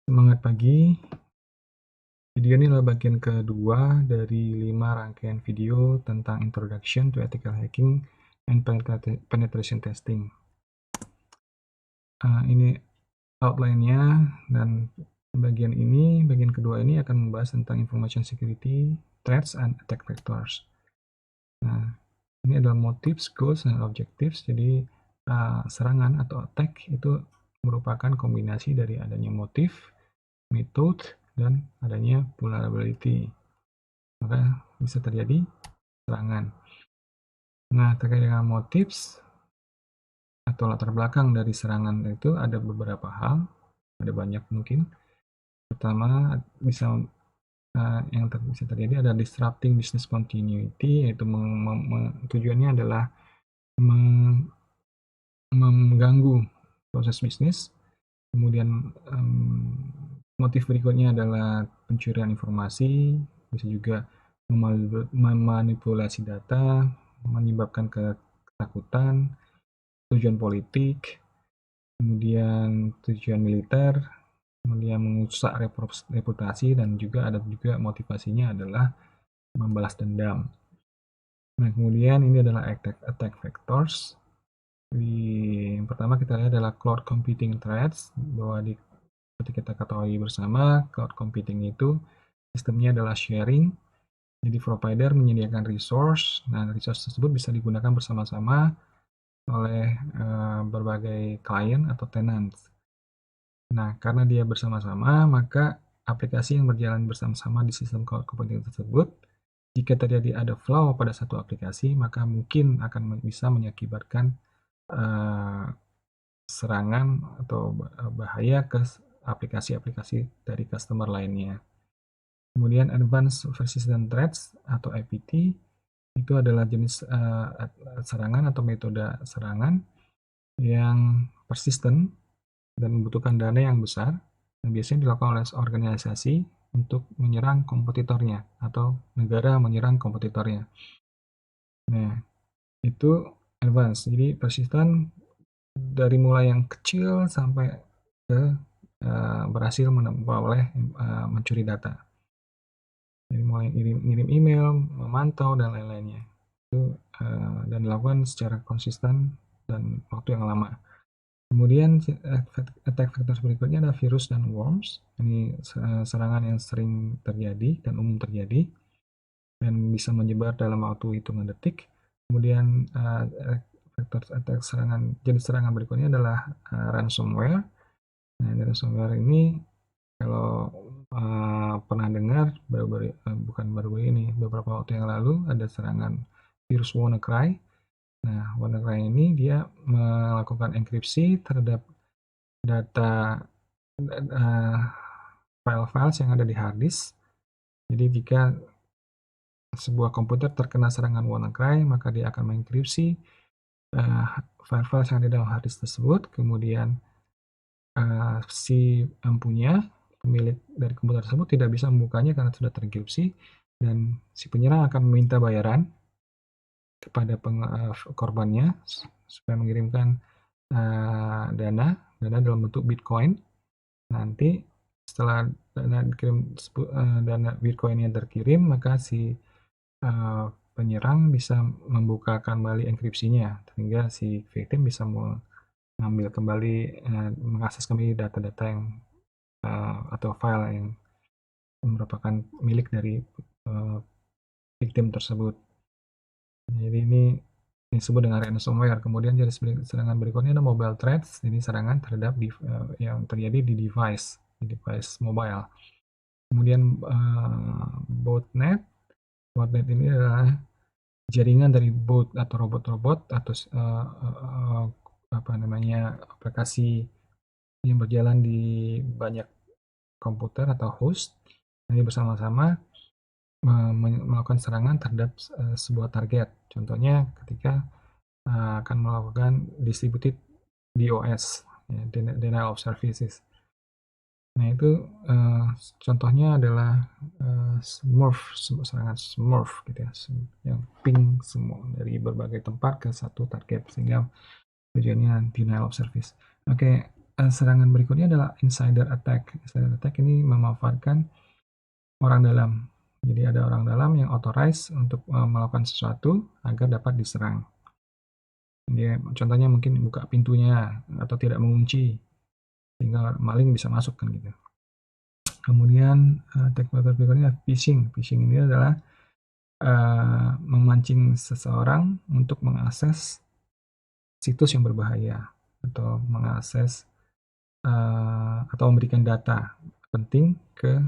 Semangat pagi. Video ini adalah bagian kedua dari 5 rangkaian video tentang Introduction to Ethical Hacking and Penetration Testing. Ini outline-nya, dan bagian kedua ini akan membahas tentang Information Security, Threats, and Attack Vectors. Nah, ini adalah motives, goals, dan objectives. Jadi serangan atau attack itu merupakan kombinasi dari adanya motif, method, dan adanya vulnerability. Maka bisa terjadi serangan. Nah, terkait dengan motifs atau latar belakang dari serangan itu ada beberapa hal, ada banyak mungkin. Pertama, yang bisa terjadi ada disrupting business continuity, yaitu tujuannya adalah mengganggu proses bisnis. Kemudian motif berikutnya adalah pencurian informasi, bisa juga memanipulasi data, menyebabkan ketakutan, tujuan politik, kemudian tujuan militer, kemudian merusak reputasi, dan juga ada juga motivasinya adalah membalas dendam. Nah, kemudian ini adalah attack vectors. Yang pertama kita lihat adalah cloud computing threats, bahwa seperti kita ketahui bersama, cloud computing itu sistemnya adalah sharing. Jadi provider menyediakan resource, nah resource tersebut bisa digunakan bersama-sama oleh berbagai klien atau tenants. Nah, karena dia bersama-sama, maka aplikasi yang berjalan bersama-sama di sistem cloud computing tersebut, jika terjadi ada flaw pada satu aplikasi, maka mungkin akan bisa mengakibatkan serangan atau bahaya ke aplikasi-aplikasi dari customer lainnya. Kemudian Advanced Persistent Threats atau APT itu adalah jenis serangan atau metode serangan yang persisten dan membutuhkan dana yang besar, dan biasanya dilakukan oleh organisasi untuk menyerang kompetitornya atau negara menyerang kompetitornya. Nah, itu advance. Jadi persisten dari mulai yang kecil sampai ke berhasil memperoleh mencuri data. Dari mulai ngirim email, memantau, dan lain-lainnya. Itu dan dilakukan secara konsisten dan waktu yang lama. Kemudian attack vectors berikutnya ada virus dan worms. Ini serangan yang sering terjadi dan umum terjadi dan bisa menyebar dalam waktu hitungan detik. Kemudian jenis serangan berikutnya adalah ransomware. Nah, ransomware ini kalau pernah dengar beberapa waktu yang lalu ada serangan virus WannaCry. Nah, WannaCry ini dia melakukan enkripsi terhadap data file-files yang ada di hard disk. Jadi jika sebuah komputer terkena serangan WannaCry, maka dia akan mengenkripsi file-file yang ada dalam hard disk tersebut. Kemudian si pemilik dari komputer tersebut tidak bisa membukanya karena sudah terenkripsi, dan si penyerang akan meminta bayaran kepada korbannya supaya mengirimkan dana dalam bentuk Bitcoin. Nanti setelah dana Bitcoin-nya terkirim, maka si penyerang bisa membuka kembali enkripsinya sehingga si victim bisa mengambil kembali, mengakses kembali data-data yang atau file yang merupakan milik dari victim tersebut. Jadi ini disebut dengan ransomware. Kemudian jenis serangan berikutnya ada mobile threats. Jadi serangan terhadap yang terjadi di device mobile. Kemudian botnet. Botnet ini adalah jaringan dari bot atau robot-robot atau aplikasi yang berjalan di banyak komputer atau host. Ini bersama-sama melakukan serangan terhadap sebuah target. Contohnya ketika akan melakukan distributed DOS, ya, denial of services. Nah, itu contohnya adalah serangan Smurf gitu ya, yang ping semua dari berbagai tempat ke satu target sehingga tujuannya denial of service. Oke, serangan berikutnya adalah insider attack. Insider attack ini memanfaatkan orang dalam. Jadi ada orang dalam yang authorized untuk melakukan sesuatu agar dapat diserang. Dia contohnya mungkin buka pintunya atau tidak mengunci sehingga maling bisa masuk kan gitu. Kemudian attack method berikutnya phishing. Phishing ini adalah memancing seseorang untuk mengakses situs yang berbahaya atau mengakses atau memberikan data penting ke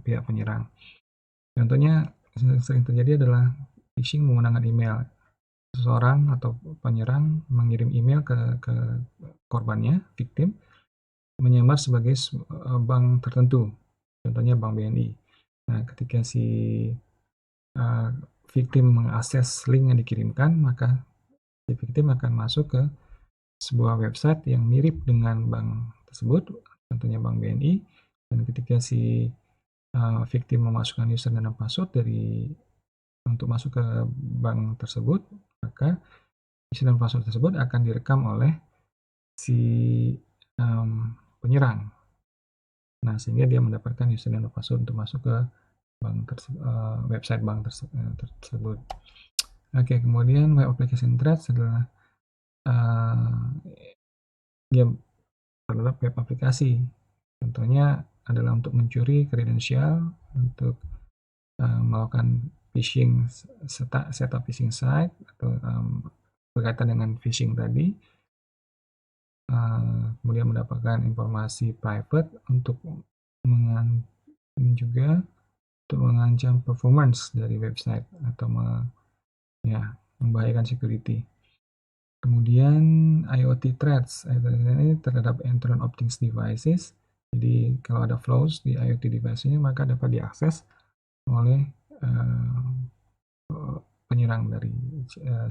pihak penyerang. Contohnya sering terjadi adalah phishing menggunakan email. Seseorang atau penyerang mengirim email ke korbannya, victim, menyamar sebagai bank tertentu, contohnya bank BNI. Nah, ketika si victim mengakses link yang dikirimkan, maka si victim akan masuk ke sebuah website yang mirip dengan bank tersebut, contohnya bank BNI, dan ketika si victim memasukkan user dan password untuk masuk ke bank tersebut, maka user dan password tersebut akan direkam oleh si penyerang. Nah, sehingga dia mendapatkan user dan password untuk masuk ke website bank tersebut. Oke, kemudian web application threats adalah dia terhadap web aplikasi. Contohnya adalah untuk mencuri kredensial, untuk melakukan phishing, setup phishing site, atau berkaitan dengan phishing tadi. Kemudian mendapatkan informasi private untuk juga untuk mengancam performance dari website atau membahayakan security. Kemudian IoT threats ini terhadap Internet of Things devices. Jadi kalau ada flaws di IoT device-nya maka dapat diakses oleh penyerang dari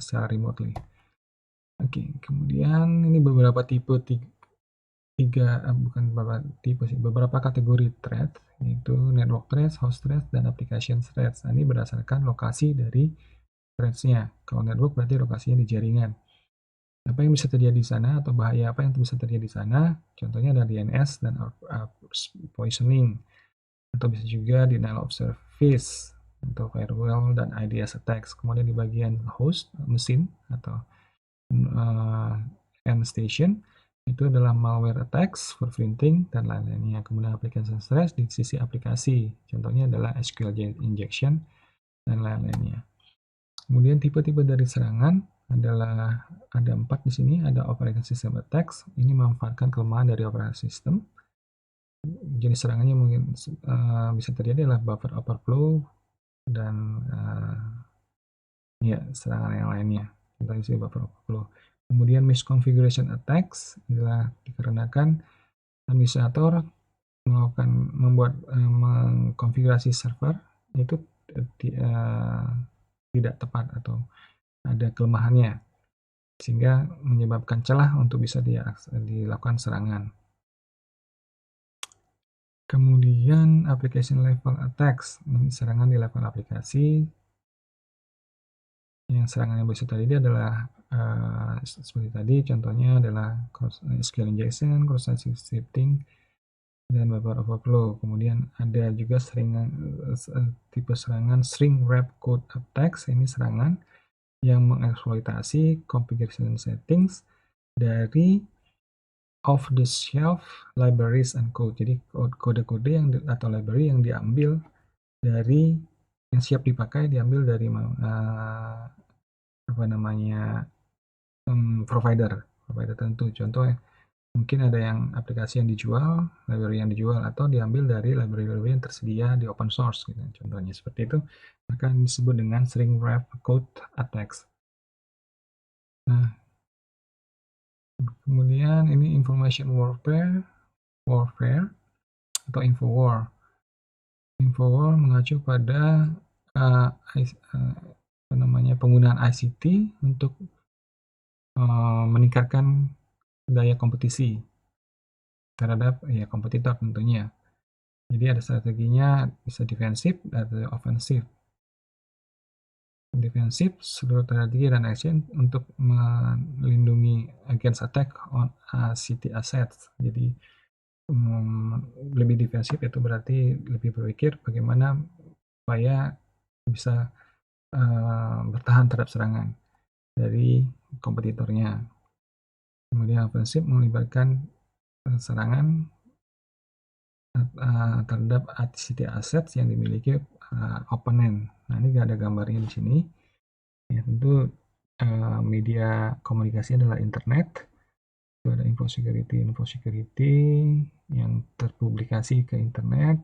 secara remotely. Oke, kemudian ini beberapa tipe beberapa kategori threat, yaitu network threats, host threats, dan application threats. Nah, ini berdasarkan lokasi dari threats-nya. Kalau network berarti lokasinya di jaringan. Apa yang bisa terjadi di sana atau bahaya apa yang bisa terjadi di sana? Contohnya ada DNS dan poisoning, atau bisa juga denial of service atau firewall dan IDS attacks. Kemudian di bagian host mesin atau end station itu adalah malware attacks, printing dan lain-lainnya. Kemudian application threats di sisi aplikasi, contohnya adalah SQL injection dan lain-lainnya. Kemudian tipe-tipe dari serangan adalah ada 4 di sini. Ada operating system attacks, ini memanfaatkan kelemahan dari operating system. Jenis serangannya mungkin bisa terjadi adalah buffer overflow dan serangan yang lainnya. Contohnya sih buffer overflow. Kemudian misconfiguration attacks adalah dikarenakan administrator mengkonfigurasi server itu tidak tepat atau ada kelemahannya, sehingga menyebabkan celah untuk bisa dilakukan serangan. Kemudian application level attacks, ini serangan di level aplikasi. Yang serangan yang bisa terjadi adalah seperti tadi, contohnya adalah SQL injection, cross-site scripting, dan buffer overflow. Kemudian ada juga tipe serangan string wrap code attacks. Ini serangan yang mengeksploitasi configuration settings dari off-the-shelf libraries and code. Jadi kode-kode atau library yang diambil dari yang siap dipakai diambil dari provider tertentu. Contohnya mungkin ada yang aplikasi yang dijual, library yang dijual, atau diambil dari library yang tersedia di open source gitu. Contohnya seperti itu, maka disebut dengan string wrap code attacks. Nah, kemudian ini information warfare atau infowar. Infowar mengacu pada penggunaan ICT untuk meningkatkan daya kompetisi terhadap kompetitor tentunya. Jadi ada strateginya, bisa defensif atau ofensif. defensif, strategi dan action untuk melindungi against attack on city assets. Jadi lebih defensif itu berarti lebih berpikir bagaimana supaya bisa bertahan terhadap serangan dari kompetitornya. Kemudian ofensif melibatkan serangan terhadap city assets yang dimiliki opponent. Nah, ini ada gambarnya di sini. Ya, tentu media komunikasi adalah internet. Itu ada info security yang terpublikasi ke internet.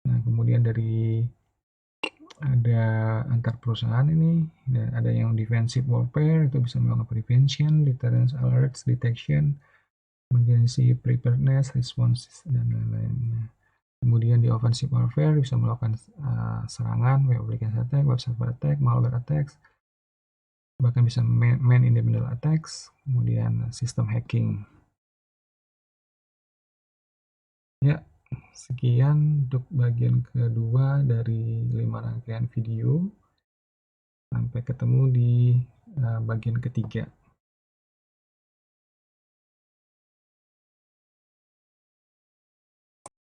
Nah, kemudian dari ada antar perusahaan ini, ada yang defensive warfare, itu bisa melakukan prevention, deterrence, alerts, detection, emergency preparedness, response, dan lain-lainnya. Kemudian di offensive warfare bisa melakukan serangan, web application attack, web server attack, malware attacks, bahkan bisa man in the middle attacks, kemudian sistem hacking. Ya, sekian untuk bagian kedua dari 5 rangkaian video. Sampai ketemu di bagian ketiga.